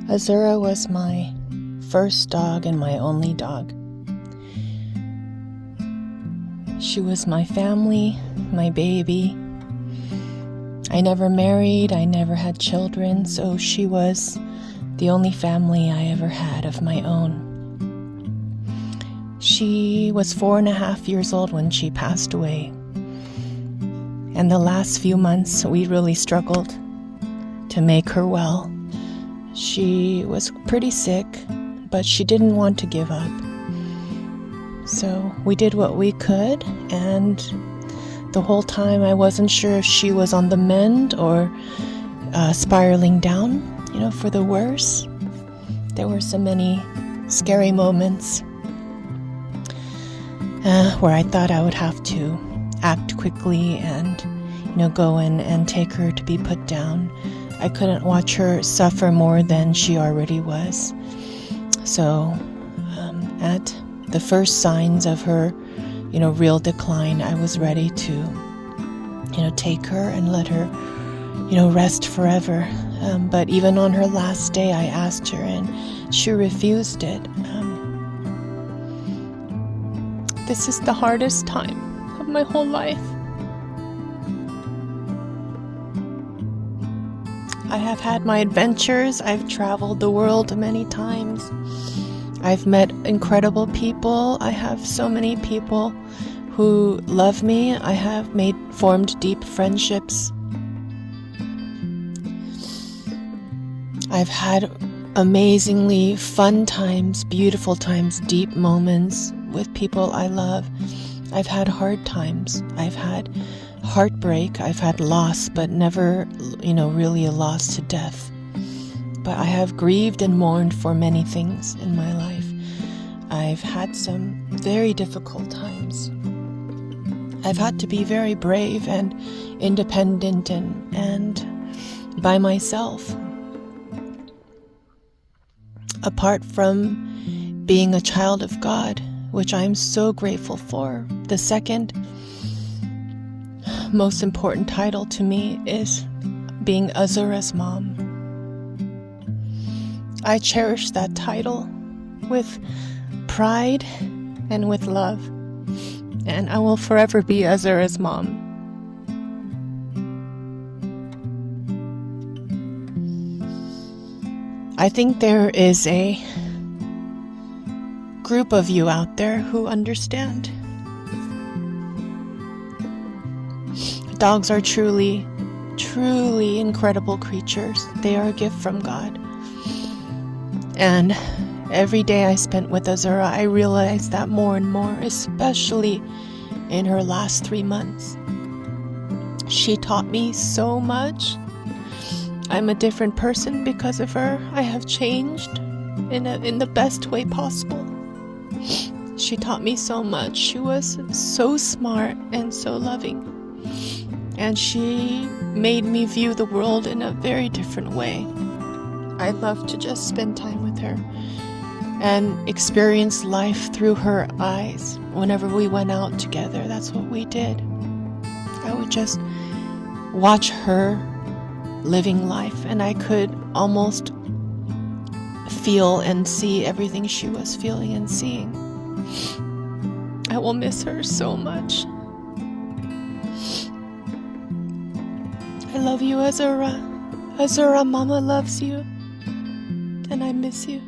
Azura was my first dog and my only dog. She was my family, my baby. I never married, I never had children, so she was the only family I ever had of my own. She was 4.5 years old when she passed away. And the last few months, we really struggled to make her well. She was pretty sick, but she didn't want to give up. So we did what we could, and the whole time I wasn't sure if she was on the mend or spiraling down, for the worse. There were so many scary moments where I thought I would have to act quickly and, go in and take her to be put down. I couldn't watch her suffer more than she already was. So at the first signs of her, real decline, I was ready to, take her and let her, rest forever. But even on her last day, I asked her and she refused it. This is the hardest time of my whole life. I have had my adventures. I've traveled the world many times. I've met incredible people. I have so many people who love me. I have formed deep friendships. I've had amazingly fun times, beautiful times, deep moments with people I love. I've had hard times. I've had heartbreak. I've had loss, but never, really a loss to death. But I have grieved and mourned for many things in my life. I've had some very difficult times. I've had to be very brave and independent and by myself. Apart from being a child of God, which I'm so grateful for, the second most important title to me is being Azura's mom. I cherish that title with pride and with love, and I will forever be Azura's mom. I think there is a group of you out there who understand. Dogs are truly, truly incredible creatures. They are a gift from God. And every day I spent with Azura, I realized that more and more, especially in her last 3 months. She taught me so much. I'm a different person because of her. I have changed in the best way possible. She taught me so much. She was so smart and so loving. And she made me view the world in a very different way. I love to just spend time with her and experience life through her eyes. Whenever we went out together, that's what we did. I would just watch her living life, and I could almost feel and see everything she was feeling and seeing. I will miss her so much. I love you, Azura. Azura, Mama loves you. And I miss you.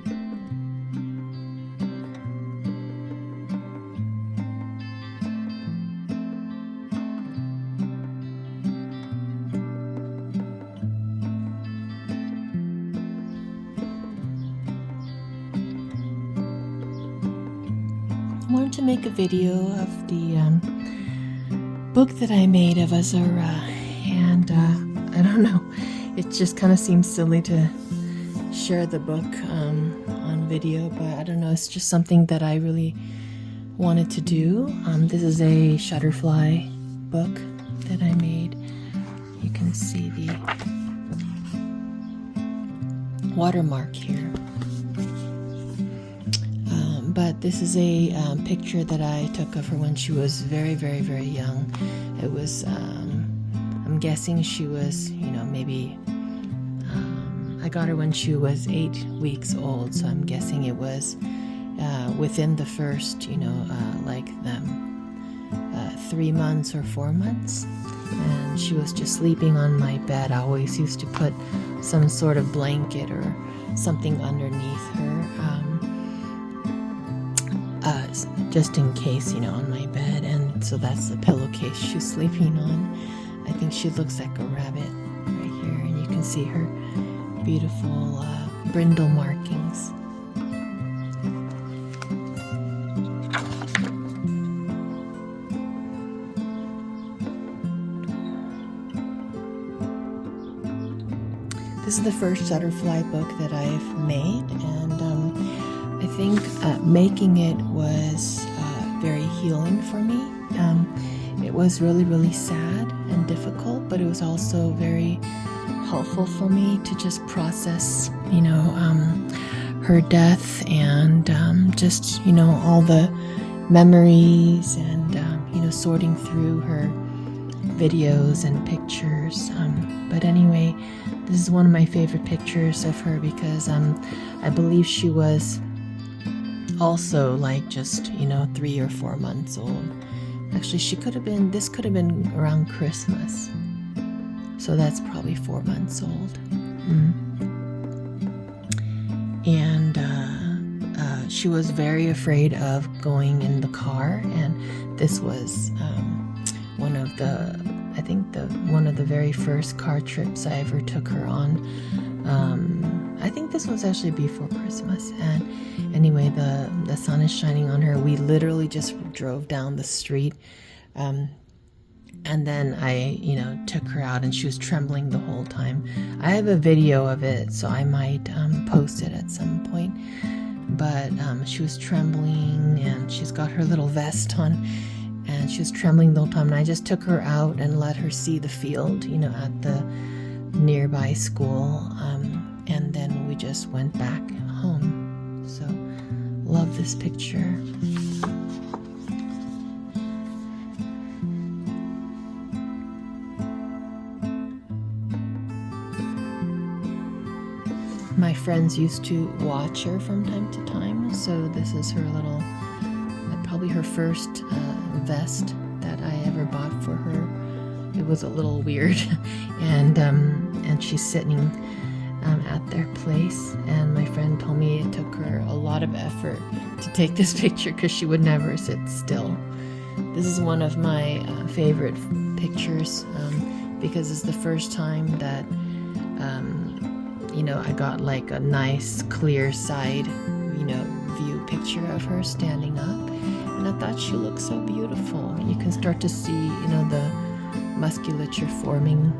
I wanted to make a video of the book that I made of Azura. And I don't know, it just kind of seems silly to share the book on video, but I don't know, it's just something that I really wanted to do. This is a Shutterfly book that I made. You can see the watermark here. But this is a picture that I took of her when she was very, very, very young. It was, I'm guessing she was, maybe a got her when she was 8 weeks old, so I'm guessing it was within the first, 3 months or 4 months. And she was just sleeping on my bed. I always used to put some sort of blanket or something underneath her, just in case, on my bed. And so that's the pillowcase she's sleeping on. I think she looks like a rabbit right here, and you can see her beautiful brindle markings. This is the first Shutterfly book that I've made, and I think making it was very healing for me. It was really, really sad and difficult, but it was also very helpful for me to just process, her death and just, all the memories and, sorting through her videos and pictures. But anyway, this is one of my favorite pictures of her because I believe she was also like just 3 or 4 months old. Actually, this could have been around Christmas, so that's probably 4 months old. And she was very afraid of going in the car, and this was one of the very first car trips I ever took her on. I think this was actually before Christmas, and anyway, the sun is shining on her. We literally just drove down the street, and then I took her out, and she was trembling the whole time. I have a video of it, so I might post it at some point, but she was trembling, and she's got her little vest on, and she was trembling the whole time, and I just took her out and let her see the field, at the nearby school, and then we just went back home. So, love this picture. My friends used to watch her from time to time, so this is her little, probably her first vest that I ever bought for her. It was a little weird, and she's sitting at their place, and my friend told me it took her a lot of effort to take this picture because she would never sit still. This is one of my favorite pictures because it's the first time that I got like a nice clear side view picture of her standing up, and I thought she looked so beautiful. You can start to see the musculature forming.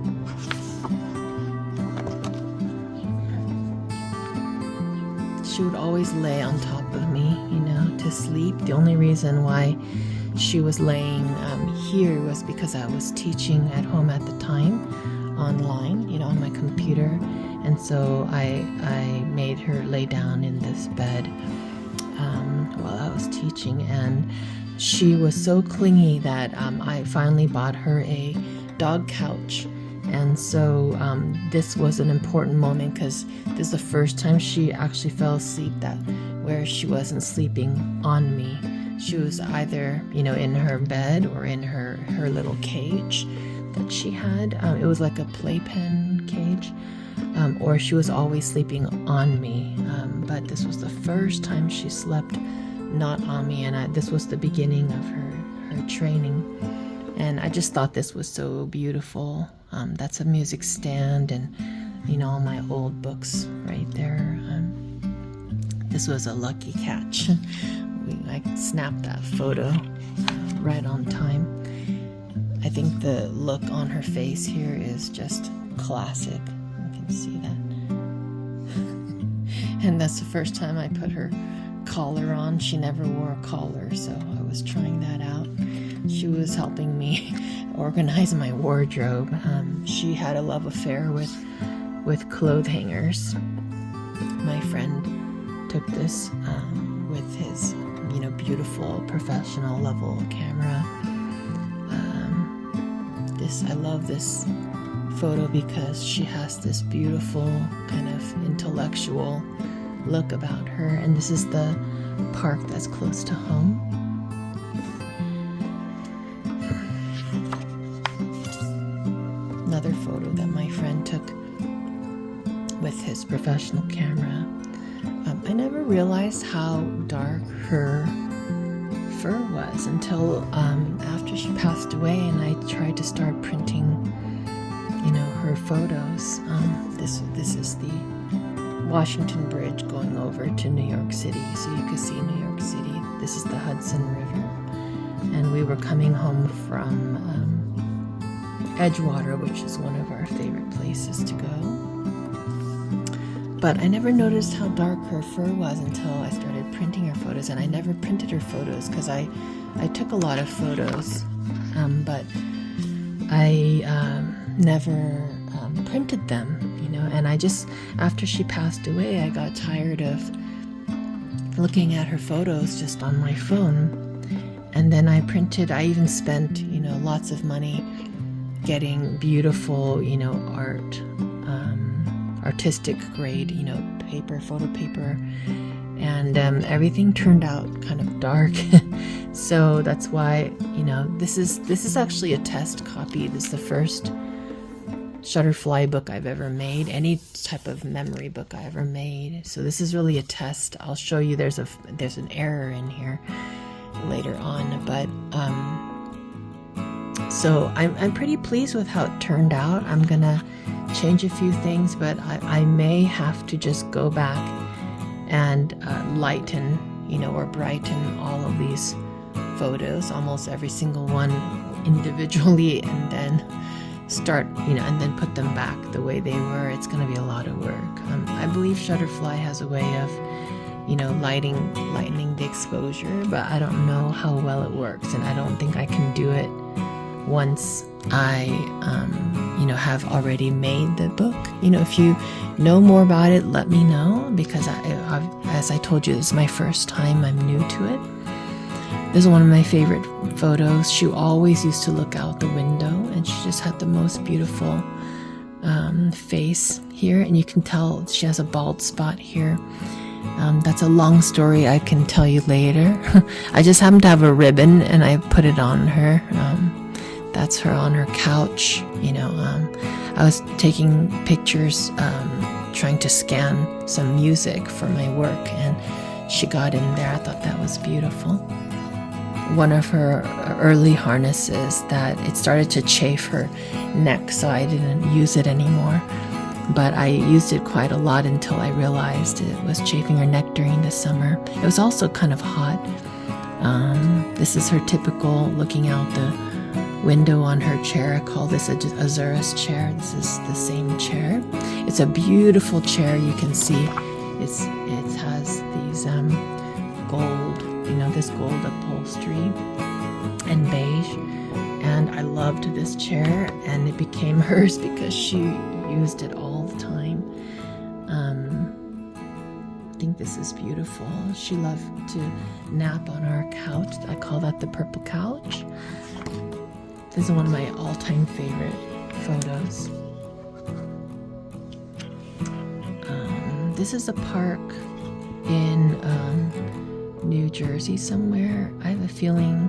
She would always lay on top of me, to sleep. The only reason why she was laying here was because I was teaching at home at the time, online, on my computer, and so I made her lay down in this bed while I was teaching, and she was so clingy that I finally bought her a dog couch. And so this was an important moment because this is the first time she actually fell asleep where she wasn't sleeping on me. She was either, in her bed or in her little cage that she had. It was like a playpen cage, or she was always sleeping on me. But this was the first time she slept not on me, and this was the beginning of her training. And I just thought this was so beautiful. That's a music stand, and all my old books right there. This was a lucky catch. I snapped that photo right on time. I think the look on her face here is just classic. You can see that. And that's the first time I put her collar on. She never wore a collar, so I was trying that out. She was helping me organize my wardrobe. She had a love affair with clothes hangers. My friend took this with his beautiful professional level camera. I love this photo because she has this beautiful kind of intellectual look about her. And this is the park that's close to home. Another photo that my friend took with his professional camera. I never realized how dark her fur was until after she passed away, and I tried to start printing, her photos. This is the Washington Bridge going over to New York City, so you can see New York City. This is the Hudson River, and we were coming home from Edgewater, which is one of our favorite places to go. But I never noticed how dark her fur was until I started printing her photos, and I never printed her photos because I took a lot of photos, but I never printed them, and I just, after she passed away, I got tired of looking at her photos just on my phone, and then I even spent, lots of money getting beautiful, artistic grade, photo paper, and everything turned out kind of dark. So that's why, this is actually a test copy. This is the first Shutterfly book I've ever made, any type of memory book I ever made. So this is really a test. I'll show you there's an error in here later on, but so I'm pretty pleased with how it turned out. I'm gonna change a few things, but I may have to just go back and lighten, or brighten all of these photos, almost every single one individually, and then start, and then put them back the way they were. It's going to be a lot of work. I believe Shutterfly has a way of, lightening the exposure, but I don't know how well it works, and I don't think I can do it once I, have already made the book. If you know more about it, let me know, because as I told you, this is my first time. I'm new to it. This is one of my favorite photos. She always used to look out the window, and she just had the most beautiful face here, and you can tell she has a bald spot here. That's a long story I can tell you later. I just happened to have a ribbon, and I put it on her. That's her on her couch. I was taking pictures, trying to scan some music for my work, and she got in there. I thought that was beautiful. One of her early harnesses, that it started to chafe her neck, so I didn't use it anymore. But I used it quite a lot until I realized it was chafing her neck during the summer. It was also kind of hot. This is her typical looking out the window on her chair. I call this Azura's chair. This is the same chair. It's a beautiful chair. You can see it has these gold, this gold upholstery and beige. And I loved this chair, and it became hers because she used it all the time. I think this is beautiful. She loved to nap on our couch. I call that the purple couch. This is one of my all-time favorite photos. This is a park in New Jersey somewhere. I have a feeling,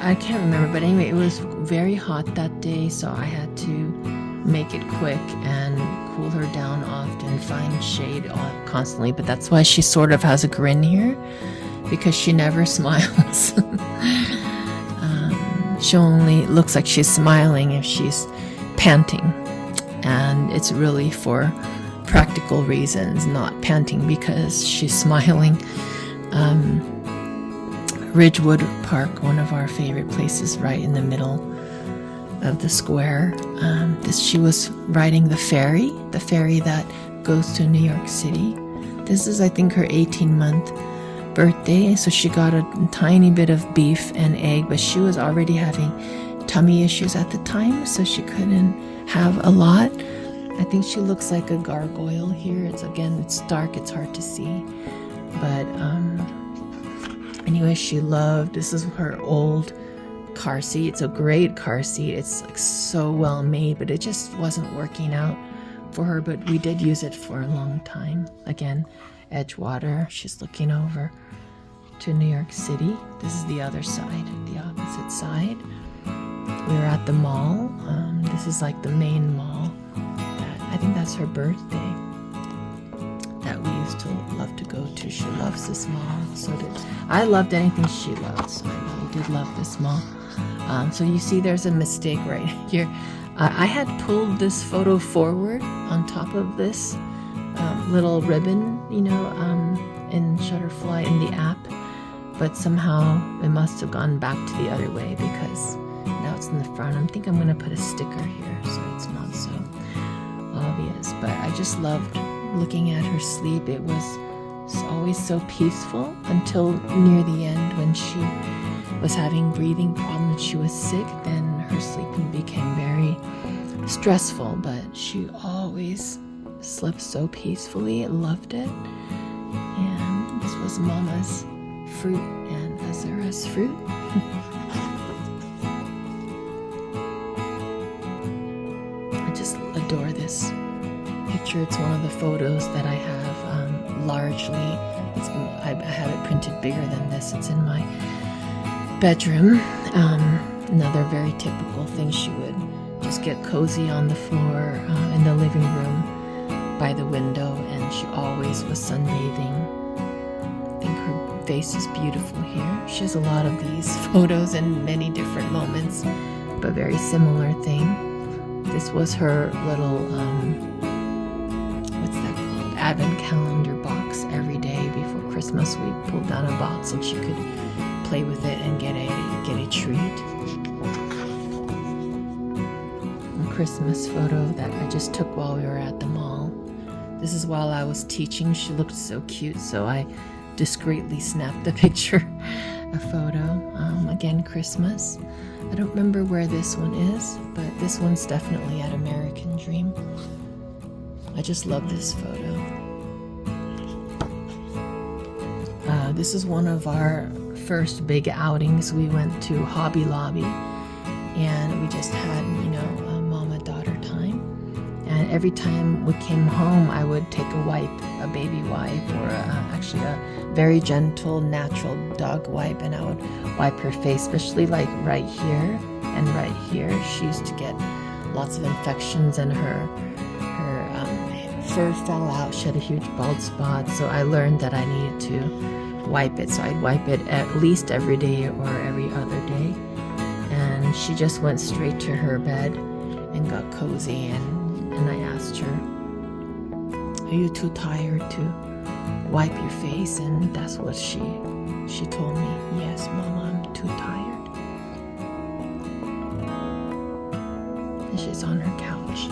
I can't remember, but anyway, it was very hot that day, so I had to make it quick and cool her down often, find shade constantly. But that's why she sort of has a grin here, because she never smiles. She only looks like she's smiling if she's panting, and it's really for practical reasons, not panting because she's smiling. Ridgewood Park, one of our favorite places, right in the middle of the square. She was riding the ferry that goes to New York City. This is, I think, her 18-month birthday, so she got a tiny bit of beef and egg, but she was already having tummy issues at the time, so she couldn't have a lot. I think she looks like a gargoyle here. It's dark, it's hard to see, but anyway, she loved, this is her old car seat. It's a great car seat. It's like so well made, but it just wasn't working out for her. But we did use it for a long time. Again, Edgewater. She's looking over to New York City. This is the other side, the opposite side. We were at the mall. This is like the main mall. I think that's her birthday that we used to love to go to. She loves this mall. So did I. Loved anything she loved, so I really did love this mall. So you see there's a mistake right here. I had pulled this photo forward on top of this little ribbon, you know, in Shutterfly in the app, but somehow it must have gone back to the other way because now it's in the front. I think I'm going to put a sticker here so it's not so obvious, but I just loved looking at her sleep. It was always so peaceful until near the end when she was having breathing problems. She was sick, then her sleeping became very stressful, but she always slept so peacefully. I loved it. And this was Mama's fruit and Azura's fruit. I just adore this picture. It's one of the photos that I have largely. I have it printed bigger than this. It's in my bedroom. Another very typical thing, she would just get cozy on the floor in the living room by the window, and she always was sunbathing. I think her face is beautiful here. She has a lot of these photos in many different moments, but very similar thing. This was her little what's that called? Advent calendar box. Every day before Christmas we pulled down a box and she could play with it and get a treat. A Christmas photo that I just took while we were at the mall. This is while I was teaching. She looked so cute, so I discreetly snapped the picture, a photo. Again, Christmas. I don't remember where this one is, but this one's definitely at American Dream. I just love this photo. This is one of our first big outings. We went to Hobby Lobby and we just had, you know, a mama-daughter time. And every time we came home, I would take a wipe, a baby wipe, or actually a very gentle, natural dog wipe, and I would wipe her face, especially like right here and right here. She used to get lots of infections and her fur fell out. She had a huge bald spot, so I learned that I needed to wipe it. So I'd wipe it at least every day or every other day. And she just went straight to her bed and got cozy, and I asked her, "Are you too tired to wipe your face?" And that's what she told me. "Yes, Mama, I'm too tired." And she's on her couch.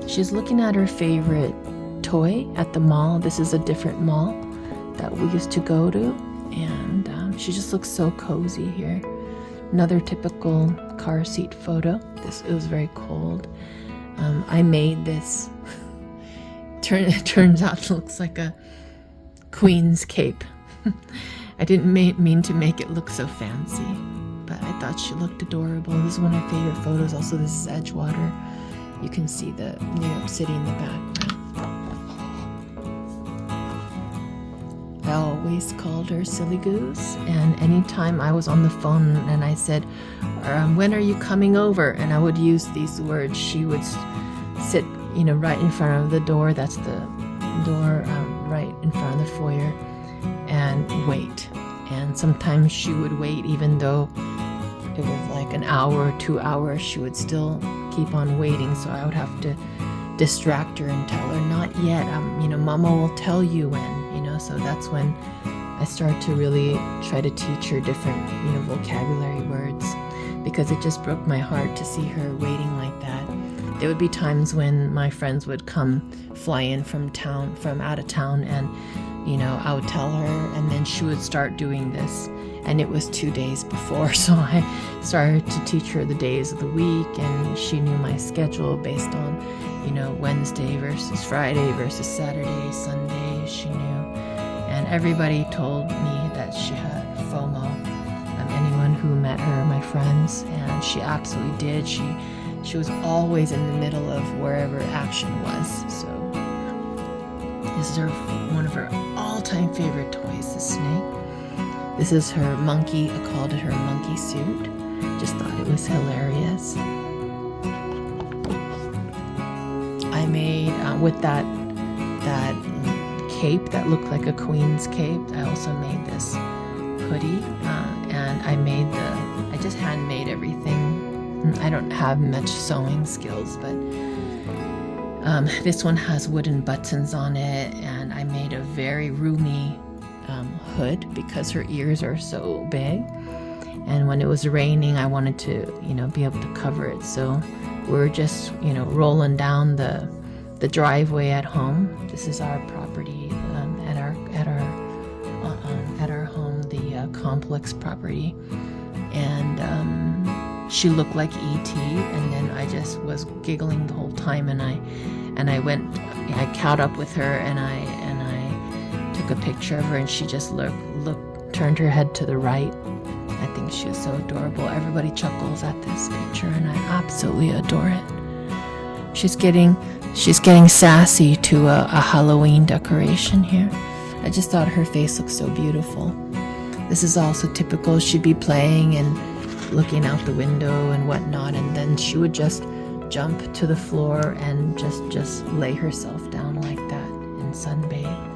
She's looking at her favorite toy at the mall. This is a different mall that we used to go to, and she just looks so cozy here. Another typical car seat photo. It was very cold. I made this. It turns out it looks like a queen's cape. I didn't mean to make it look so fancy, but I thought she looked adorable. This is one of my favorite photos. Also, this is Edgewater. You can see the New York City in the background. I always called her Silly Goose, and anytime I was on the phone and I said, "When are you coming over?" and I would use these words, she would sit, you know, right in front of the door. That's the door right in front of the foyer, and wait. And sometimes she would wait even though it was like an hour or 2 hours. She would still keep on waiting, so I would have to distract her and tell her, "Not yet, you know, Mama will tell you when," you know. So that's when I started to really try to teach her different, you know, vocabulary words, because it just broke my heart to see her waiting like that. There would be times when my friends would come fly in from out of town, and, you know, I would tell her, and then she would start doing this. And it was 2 days before, so I started to teach her the days of the week, and she knew my schedule based on, you know, Wednesday versus Friday versus Saturday, Sunday, she knew. And everybody told me that she had FOMO. anyone who met her, my friends, and she absolutely did. She was always in the middle of wherever action was. So this is one of her all-time favorite toys, the snake. This is her monkey. I called it her monkey suit. Just thought it was hilarious. I made with that cape that looked like a queen's cape. I also made this hoodie, and I just handmade everything. I don't have much sewing skills, but this one has wooden buttons on it, and I made a very roomy hood because her ears are so big. And when it was raining, I wanted to, be able to cover it. So we're just, rolling down the driveway at home. This is our property at our home, the complex property. And she looked like E.T. And then I just was giggling the whole time. And I caught up with her, and I took a picture of her, and she just turned her head to the right. I think she was so adorable. Everybody chuckles at this picture, and I absolutely adore it. She's getting sassy to a Halloween decoration here. I just thought her face looked so beautiful. This is also typical. She'd be playing and looking out the window and whatnot, and then she would just jump to the floor and just lay herself down like that and sunbathe.